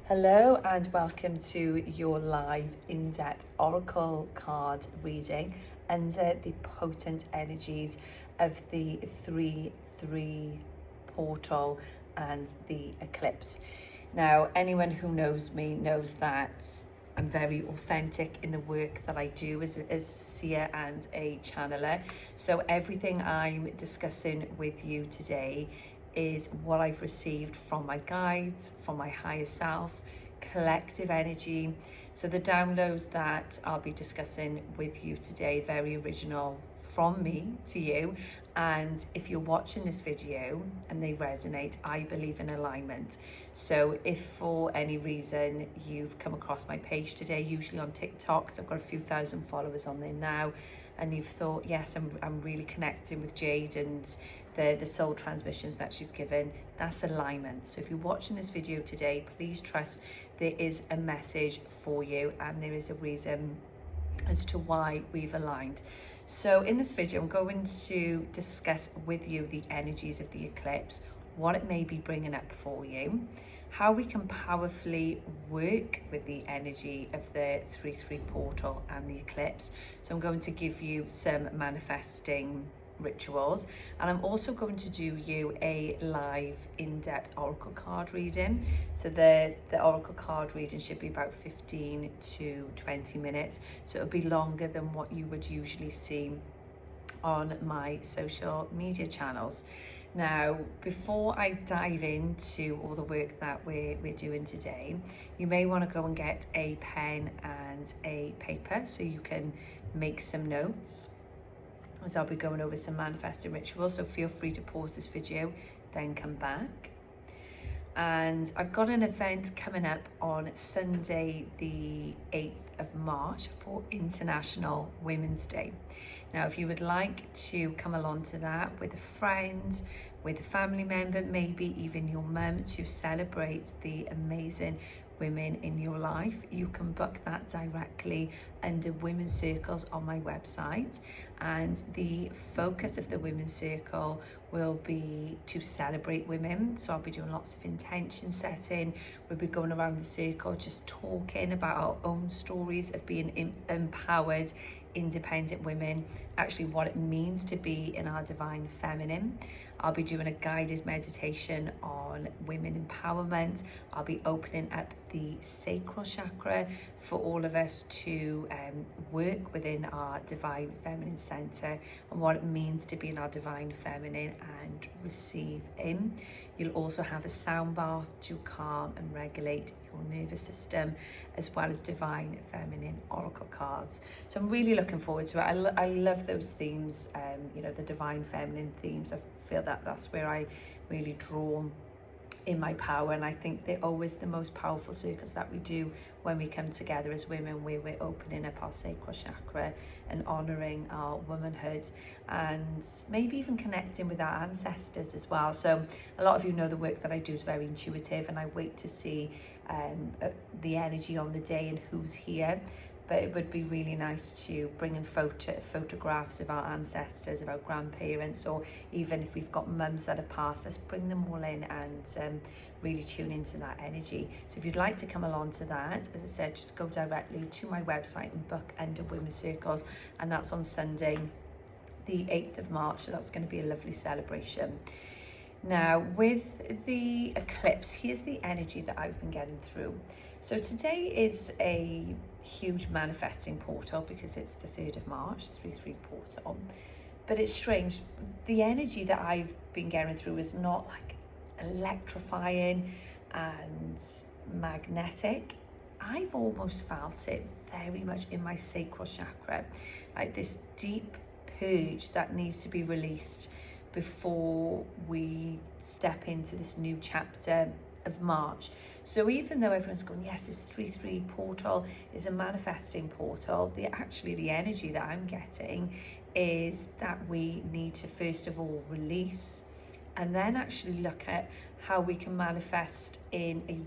Hello and welcome to your live in-depth oracle card reading under the potent energies of the 3-3 portal and the eclipse. Now, anyone who knows me knows that I'm very authentic in the work that I do as a seer and a channeler. So everything I'm discussing with you today is what I've received from my guides, from my higher self, collective energy. So the downloads that I'll be discussing with you today, very original from me to you. And if you're watching this video and they resonate, I believe in alignment. So if for any reason you've come across my page today, usually on TikTok, so I've got a few thousand followers on there now, and you've thought, yes, I'm really connecting with Jade and the soul transmissions that she's given, that's alignment. So if you're watching this video today, please trust there is a message for you and there is a reason as to why we've aligned. So in this video, I'm going to discuss with you the energies of the eclipse, what it may be bringing up for you, how we can powerfully work with the energy of the 3-3 portal and the eclipse. So I'm going to give you some manifesting rituals, and I'm also going to do you a live in-depth oracle card reading. So the oracle card reading should be about 15 to 20 minutes, so it'll be longer than what you would usually see on my social media channels. Now, before I dive into all the work that we're doing today, you may want to go and get a pen and a paper so you can make some notes, as I'll be going over some manifesting rituals. So feel free to pause this video, then come back. And I've got an event coming up on Sunday the 8th of March for International Women's Day. Now, if you would like to come along to that with a friend, with a family member, maybe even your mum, to celebrate the amazing women in your life, you can book that directly under Women's Circles on my website. And the focus of the Women's Circle will be to celebrate women. So I'll be doing lots of intention setting. We'll be going around the circle just talking about our own stories of being empowered, independent women, actually what it means to be in our divine feminine. I'll be doing a guided meditation on women empowerment. I'll be opening up the sacral chakra for all of us to work within our divine feminine center and what it means to be in our divine feminine and receive in. You'll also have a sound bath to calm and regulate your nervous system, as well as divine feminine oracle cards. So I'm really looking forward to it. I love those themes, you know, the divine feminine themes. I feel that that's where I really draw in my power, and I think they're always the most powerful circles that we do when we come together as women, where we're opening up our sacral chakra and honoring our womanhood, and maybe even connecting with our ancestors as well. So a lot of you know the work that I do is very intuitive, and I wait to see the energy on the day and who's here. But it would be really nice to bring in photographs of our ancestors, of our grandparents, or even if we've got mums that have passed, let's bring them all in and really tune into that energy. So if you'd like to come along to that, as I said, just go directly to my website and book under Women's Circles, and that's on Sunday the 8th of March, so that's going to be a lovely celebration. Now, with the eclipse, here's the energy that I've been getting through. So today is a huge manifesting portal because it's the 3rd of March, 3-3 portal. But it's strange, the energy that I've been getting through is not like electrifying and magnetic. I've almost felt it very much in my sacral chakra, like this deep purge that needs to be released before we step into this new chapter of March. So even though everyone's going, yes, this 3-3 portal is a manifesting portal, the energy that I'm getting is that we need to first of all release, and then actually look at how we can manifest in a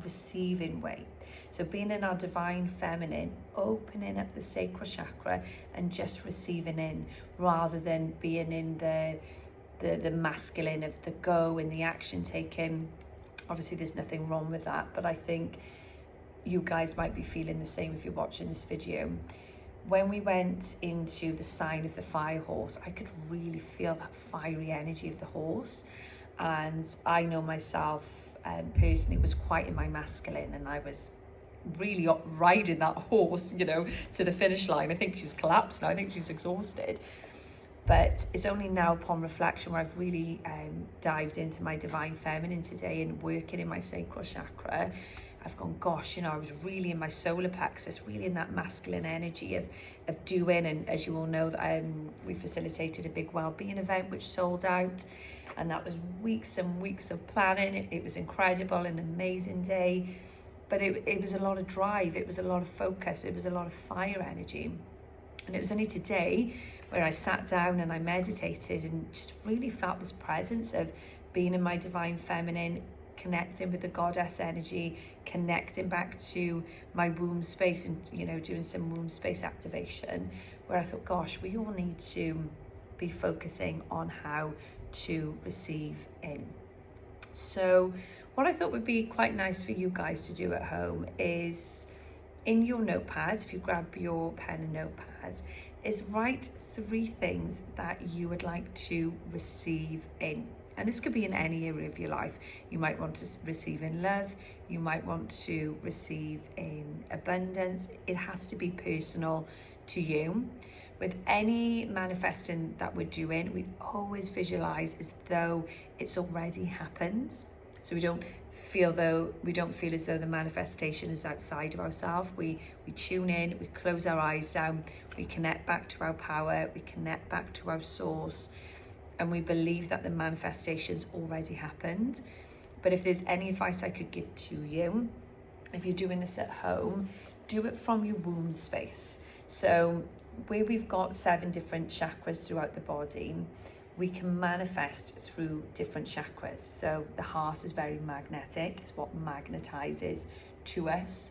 receiving way. So being in our divine feminine, opening up the sacral chakra and just receiving in, rather than being in the masculine of the go and the action taking Obviously there's nothing wrong with that, but I think you guys might be feeling the same if you're watching this video. When we went into the sign of the fire horse, I could really feel that fiery energy of the horse. And I know myself personally was quite in my masculine, and I was really riding that horse, you know, to the finish line. I think she's collapsed now. I think she's exhausted. But it's only now upon reflection where I've really dived into my divine feminine today and working in my sacral chakra. I've gone, gosh, you know, I was really in my solar plexus, really in that masculine energy of doing. And as you all know, we facilitated a big wellbeing event which sold out. And that was weeks and weeks of planning. It was incredible, an amazing day. But it was a lot of drive. It was a lot of focus. It was a lot of fire energy. And it was only today where I sat down and I meditated and just really felt this presence of being in my divine feminine, connecting with the goddess energy, connecting back to my womb space, and, you know, doing some womb space activation, where I thought, gosh, we all need to be focusing on how to receive in. So what I thought would be quite nice for you guys to do at home is, in your notepads, if you grab your pen and notepads, is write 3 things that you would like to receive in. And this could be in any area of your life. You might want to receive in love. You might want to receive in abundance. It has to be personal to you. With any manifesting that we're doing, we always visualize as though it's already happened. So we don't feel as though the manifestation is outside of ourselves. We tune in, we close our eyes down, we connect back to our power, we connect back to our source, and we believe that the manifestation's already happened. But if there's any advice I could give to you, if you're doing this at home, do it from your womb space. So where we've got 7 different chakras throughout the body, we can manifest through different chakras. So the heart is very magnetic. It's what magnetizes to us.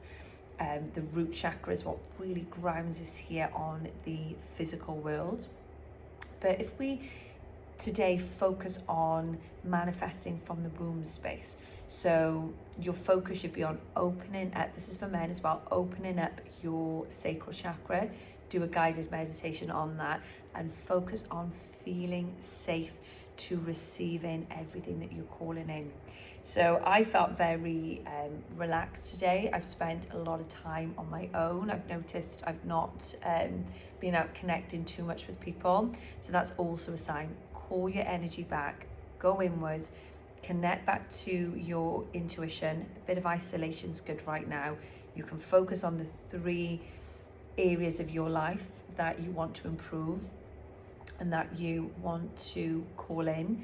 The root chakra is what really grounds us here on the physical world. But if we today focus on manifesting from the womb space, so your focus should be on opening up, this is for men as well, opening up your sacral chakra. Do a guided meditation on that and focus on feeling safe to receiving everything that you're calling in. So I felt very relaxed today. I've spent a lot of time on my own. I've noticed I've not been out connecting too much with people. So that's also a sign. Call your energy back, go inwards, connect back to your intuition. A bit of isolation is good right now. You can focus on the 3 areas of your life that you want to improve and that you want to call in.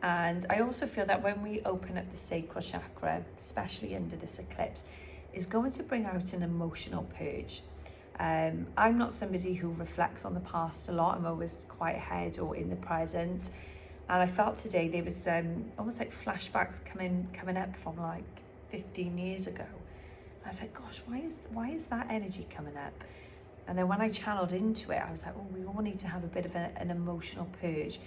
And I also feel that when we open up the sacral chakra, especially under this eclipse, is going to bring out an emotional purge. I'm not somebody who reflects on the past a lot. I'm always quite ahead or in the present. And I felt today there was almost like flashbacks coming up from like 15 years ago. And I was like, gosh, why is that energy coming up? And then when I channeled into it, I was like, oh, we all need to have a bit of an emotional purge.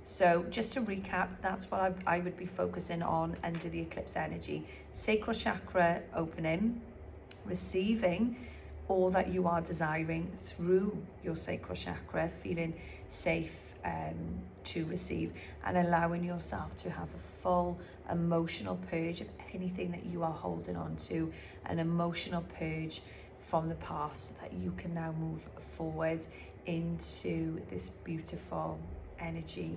So just to recap, that's what I would be focusing on under the eclipse energy. Sacral chakra opening, receiving all that you are desiring through your sacral chakra, feeling safe to receive, and allowing yourself to have a full emotional purge of anything that you are holding on to, an emotional purge from the past, so that you can now move forward into this beautiful energy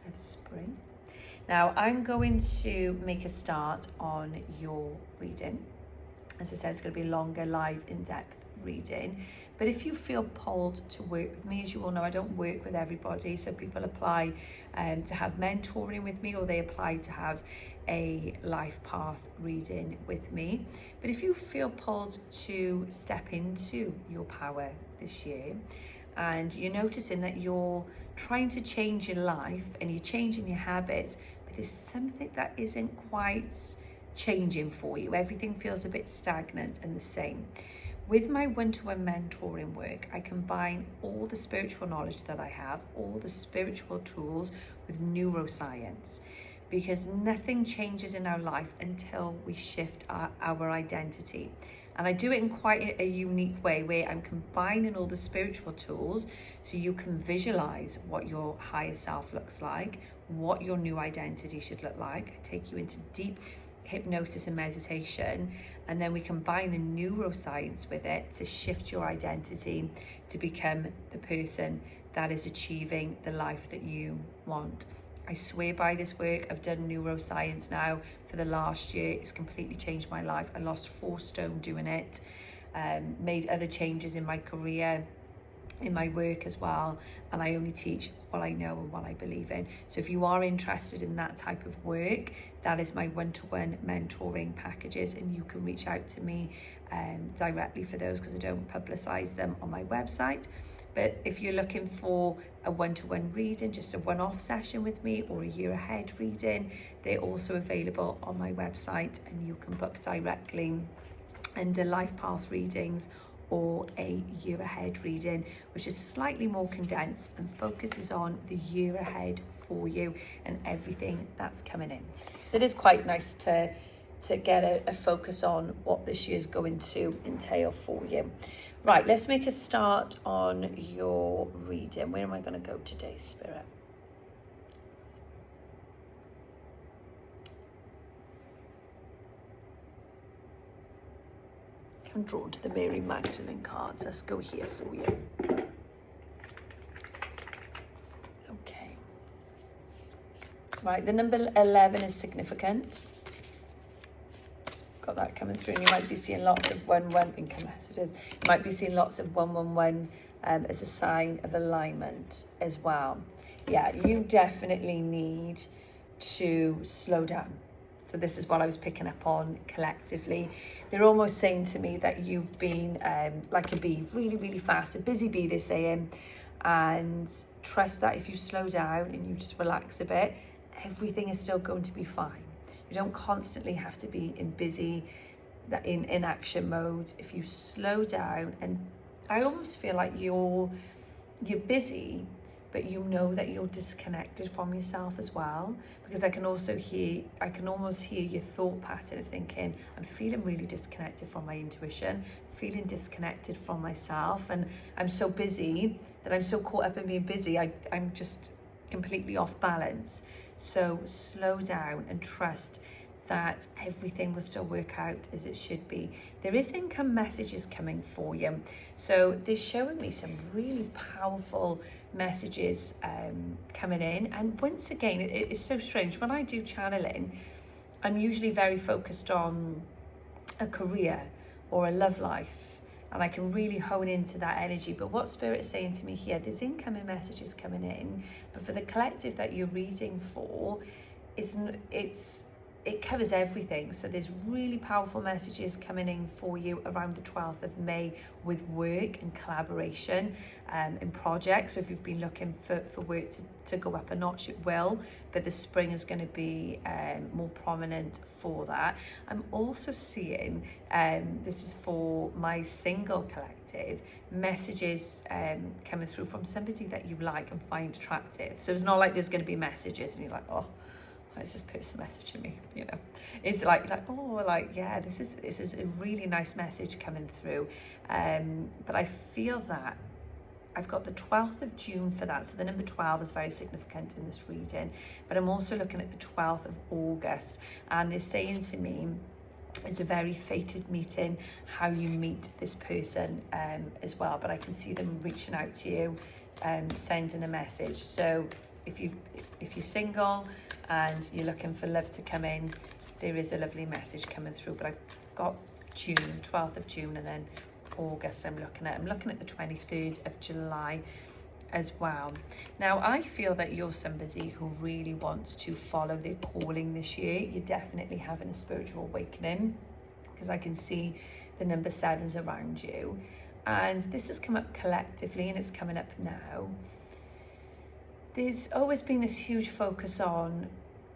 of spring. Now I'm going to make a start on your reading. As I said, it's going to be longer, live, in-depth reading. But if you feel pulled to work with me, as you all know, I don't work with everybody. So people apply to have mentoring with me, or they apply to have a life path reading with me. But if you feel pulled to step into your power this year, and you're noticing that you're trying to change your life and you're changing your habits, but there's something that isn't quite changing for you, everything feels a bit stagnant and the same. With my one-to-one mentoring work, I combine all the spiritual knowledge that I have, all the spiritual tools with neuroscience. because nothing changes in our life until we shift our identity. And I do it in quite a unique way, where I'm combining all the spiritual tools so you can visualize what your higher self looks like, what your new identity should look like. I take you into deep hypnosis and meditation, and then we combine the neuroscience with it to shift your identity to become the person that is achieving the life that you want. I swear by this work. I've done neuroscience now for the last year. It's completely changed my life. I lost 4 stone doing it, made other changes in my career, in my work as well, and I only teach what I know and what I believe in. So if you are interested in that type of work, that is my one-to-one mentoring packages, and you can reach out to me directly for those, because I don't publicize them on my website. But if you're looking for a one-to-one reading, just a one-off session with me, or a year ahead reading, they're also available on my website, and you can book directly under Life Path Readings, or a year ahead reading, which is slightly more condensed and focuses on the year ahead for you and everything that's coming in. So it is quite nice to get a focus on what this year is going to entail for you. Right, let's make a start on your reading. Where am I going to go today, Spirit? I'm drawn to the Mary Magdalene cards. Let's go here for you. Okay. Right, the number 11 is significant. Got that coming through, and you might be seeing lots of 1-1 income messages. You might be seeing lots of 1-1-1 as a sign of alignment as well. Yeah, you definitely need to slow down. So this is what I was picking up on collectively. They're almost saying to me that you've been like a bee, really, really fast, a busy bee, they're saying, and trust that if you slow down and you just relax a bit, everything is still going to be fine. You don't constantly have to be in action mode. If you slow down, and I almost feel like you're busy, but you know that you're disconnected from yourself as well, because I can almost hear your thought pattern of thinking, I'm feeling really disconnected from my intuition, feeling disconnected from myself, and I'm so busy that I'm so caught up in being busy, I'm just completely off balance. So slow down and trust that everything will still work out as it should be. There is income messages coming for you. So they're showing me some really powerful messages coming in. And once again, it's so strange. When I do channeling, I'm usually very focused on a career or a love life, and I can really hone into that energy. But what Spirit is saying to me here, there's incoming messages coming in, but for the collective that you're reading for, it covers everything. So there's really powerful messages coming in for you around the 12th of May with work and collaboration in projects. So if you've been looking for work to go up a notch, it will, but the spring is going to be more prominent for that. I'm also seeing, this is for my single collective, messages coming through from somebody that you like and find attractive. So it's not like there's going to be messages and you're like, oh, why is this person messaging me? You know, it's like oh, like, yeah, this is a really nice message coming through. But I feel that I've got the 12th of June for that. So the number 12 is very significant in this reading. But I'm also looking at the 12th of August, and they're saying to me, it's a very fated meeting, how you meet this person as well. But I can see them reaching out to you, sending a message. So if you're single and you're looking for love to come in, there is a lovely message coming through. But I've got June, 12th of June, and then August I'm looking at the 23rd of July as well. Now I feel that you're somebody who really wants to follow their calling this year. You're definitely having a spiritual awakening, because I can see the number 7s around you, and this has come up collectively and it's coming up now. There's always been this huge focus on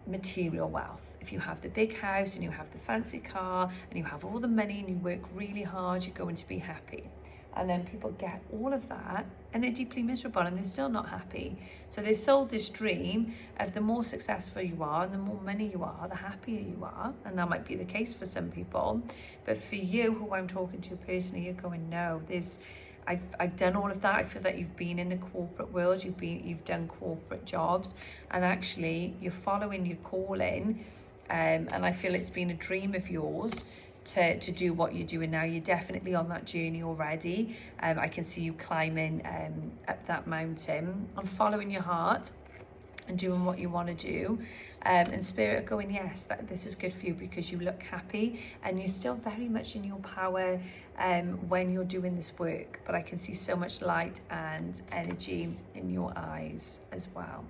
material wealth. If you have the big house and you have the fancy car and you have all the money and you work really hard, you're going to be happy. And then people get all of that and they're deeply miserable and they're still not happy. So they sold this dream of the more successful you are and the more money you are, the happier you are. And that might be the case for some people. But for you, who I'm talking to personally, you're going, no, I've done all of that. I feel that you've been in the corporate world, you've done corporate jobs, and actually you're following your calling. And I feel it's been a dream of yours to do what you're doing now. You're definitely on that journey already. I can see you climbing up that mountain and following your heart and doing what you want to do. And Spirit are going, yes, that this is good for you because you look happy and you're still very much in your power when you're doing this work. But I can see so much light and energy in your eyes as well.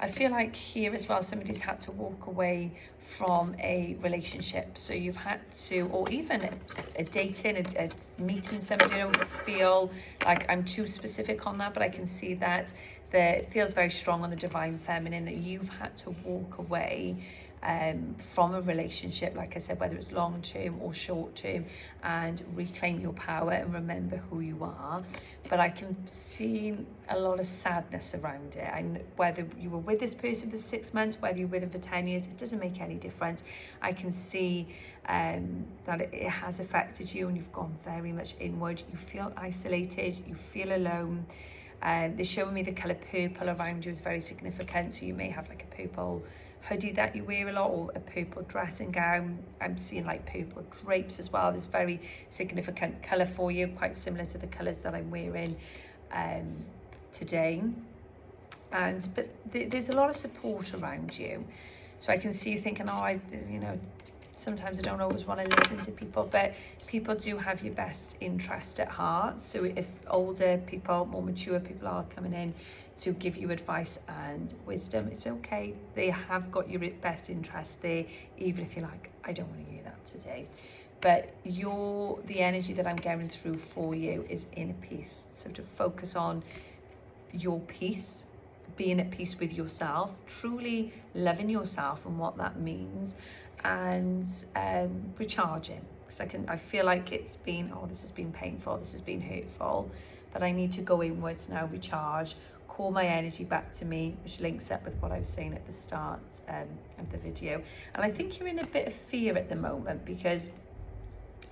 I feel like here as well, somebody's had to walk away from a relationship. So you've had to, or even a dating, a meeting somebody. I don't feel like I'm too specific on that, but I can see that it feels very strong on the divine feminine that you've had to walk away from a relationship, like I said, whether it's long term or short term, and reclaim your power and remember who you are. But I can see a lot of sadness around it. And whether you were with this person for 6 months, whether you're with them for 10 years, it doesn't make any difference. I can see that it has affected you and you've gone very much inward. You feel isolated, you feel alone. They're showing me the colour purple around you is very significant. So you may have like a purple hoodie that you wear a lot, or a purple dressing gown. I'm seeing like purple drapes as well. There's very significant colour for you, quite similar to the colours that I'm wearing today. But there's a lot of support around you. So I can see you thinking, oh, sometimes I don't always want to listen to people, but people do have your best interest at heart. So if older people, more mature people are coming in to give you advice and wisdom, it's okay. They have got your best interest there, even if you're like, I don't want to hear that today. But the energy that I'm getting through for you is inner peace. So to focus on your peace, being at peace with yourself, truly loving yourself and what that means, and recharging. Because I feel like it's been, this has been painful, this has been hurtful, but I need to go inwards now, recharge, call my energy back to me, which links up with what I was saying at the start of the video. And I think you're in a bit of fear at the moment because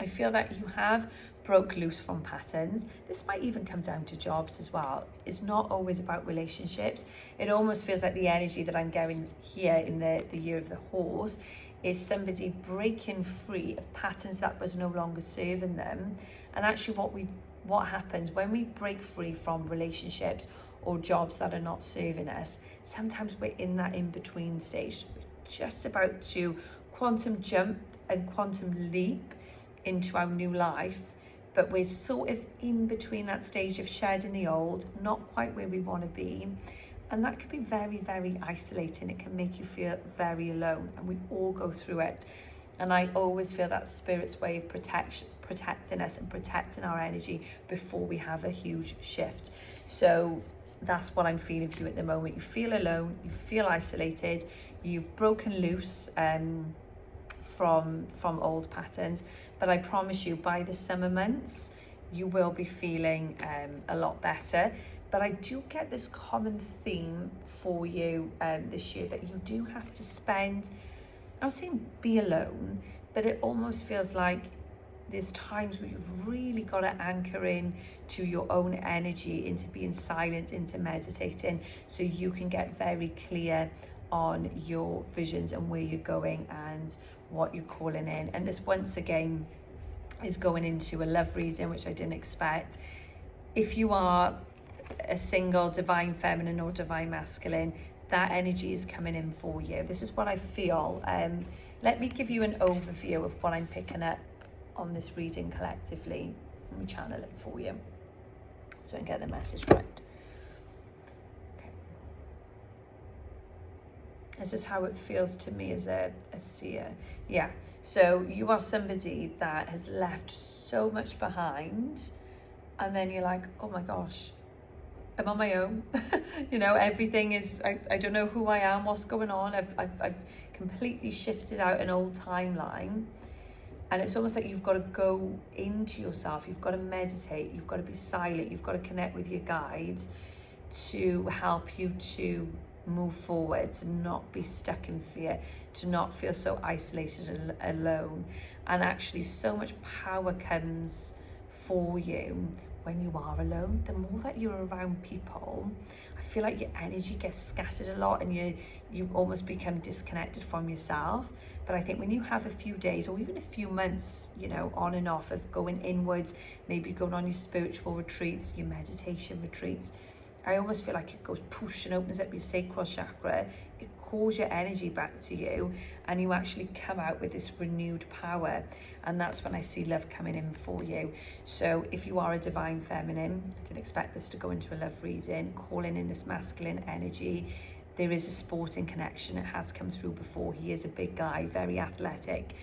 I feel that you have broke loose from patterns. This might even come down to jobs as well. It's not always about relationships. It almost feels like the energy that I'm getting here in the year of the horse is somebody breaking free of patterns that was no longer serving them. And actually what happens when we break free from relationships or jobs that are not serving us, sometimes we're in that in-between stage. We're just about to quantum jump and quantum leap into our new life, but we're sort of in between that stage of shedding the old, not quite where we want to be. And that can be very, very isolating. It can make you feel very alone, and we all go through it. And I always feel that Spirit's way of protecting us and protecting our energy before we have a huge shift. So that's what I'm feeling for you at the moment. You feel alone, you feel isolated, you've broken loose from old patterns, but I promise you by the summer months you will be feeling a lot better. But I do get this common theme for you this year, that you do have to spend, I'm saying be alone, but it almost feels like there's times where you've really got to anchor in to your own energy, into being silent, into meditating, so you can get very clear on your visions and where you're going and what you're calling in. And this once again is going into a love reading, which I didn't expect. If you are a single divine feminine or divine masculine, that energy is coming in for you. This is what I feel. Let me give you an overview of what I'm picking up on this reading collectively. Let me channel it for you so I can get the message right. Okay. This is how it feels to me as a seer. Yeah, so you are somebody that has left so much behind, and then you're like, oh my gosh, I'm on my own. Everything is, I don't know who I am, what's going on. I've completely shifted out an old timeline. And it's almost like you've got to go into yourself, you've got to meditate, you've got to be silent, you've got to connect with your guides to help you to move forward, to not be stuck in fear, to not feel so isolated and alone. And actually so much power comes for you when you are alone. The more that you're around people, I feel like your energy gets scattered a lot and you almost become disconnected from yourself. But I think when you have a few days or even a few months, you know, on and off of going inwards, maybe going on your spiritual retreats, your meditation retreats, I almost feel like it goes push and opens up your sacral chakra. It calls your energy back to you and you actually come out with this renewed power. And that's when I see love coming in for you. So if you are a divine feminine, I didn't expect this to go into a love reading, calling in this masculine energy. There is a sporting connection. It has come through before. He is a big guy, very athletic.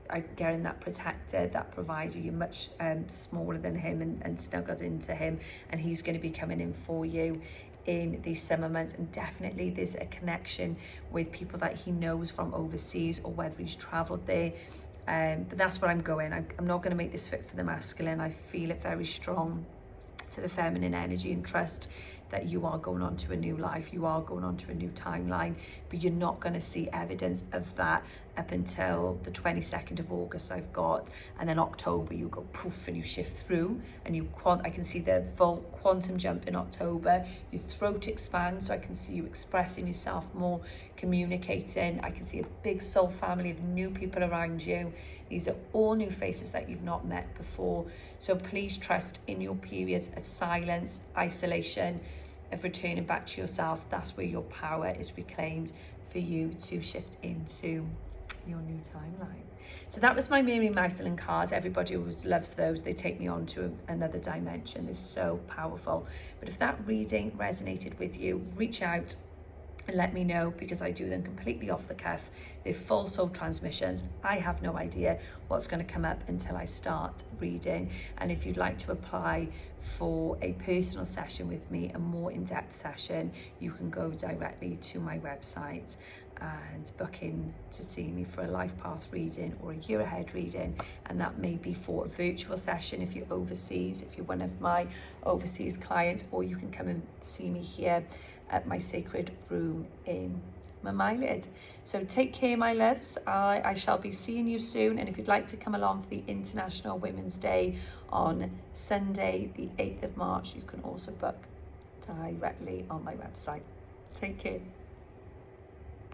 I'm getting that protector, that provider. You're much smaller than him and snuggled into him, and he's going to be coming in for you in these summer months. And definitely there's a connection with people that he knows from overseas or whether he's traveled there. But that's where I'm going. I'm not going to make this fit for the masculine. I feel it very strong for the feminine energy, and trust that you are going on to a new life, you are going on to a new timeline, but you're not going to see evidence of that up until the 22nd of August I've got, and then October you go poof and you shift through, and I can see the full quantum jump in October. Your throat expands, so I can see you expressing yourself more, communicating. I can see a big soul family of new people around you. These are all new faces that you've not met before. So please trust in your periods of silence, isolation, of returning back to yourself. That's where your power is reclaimed for you to shift into your new timeline. So that was my Mary Magdalene card. Everybody always loves those. They take me on to another dimension. It's so powerful. But if that reading resonated with you, reach out and let me know, because I do them completely off the cuff. They're full soul transmissions. I have no idea what's going to come up until I start reading. And if you'd like to apply for a personal session with me, a more in-depth session, you can go directly to my website and book in to see me for a life path reading or a year ahead reading. And that may be for a virtual session if you're overseas, if you're one of my overseas clients, or you can come and see me here at my sacred room in Mamailid. So take care, my loves. I shall be seeing you soon. And if you'd like to come along for the International Women's Day on Sunday, the 8th of March, you can also book directly on my website. Take care.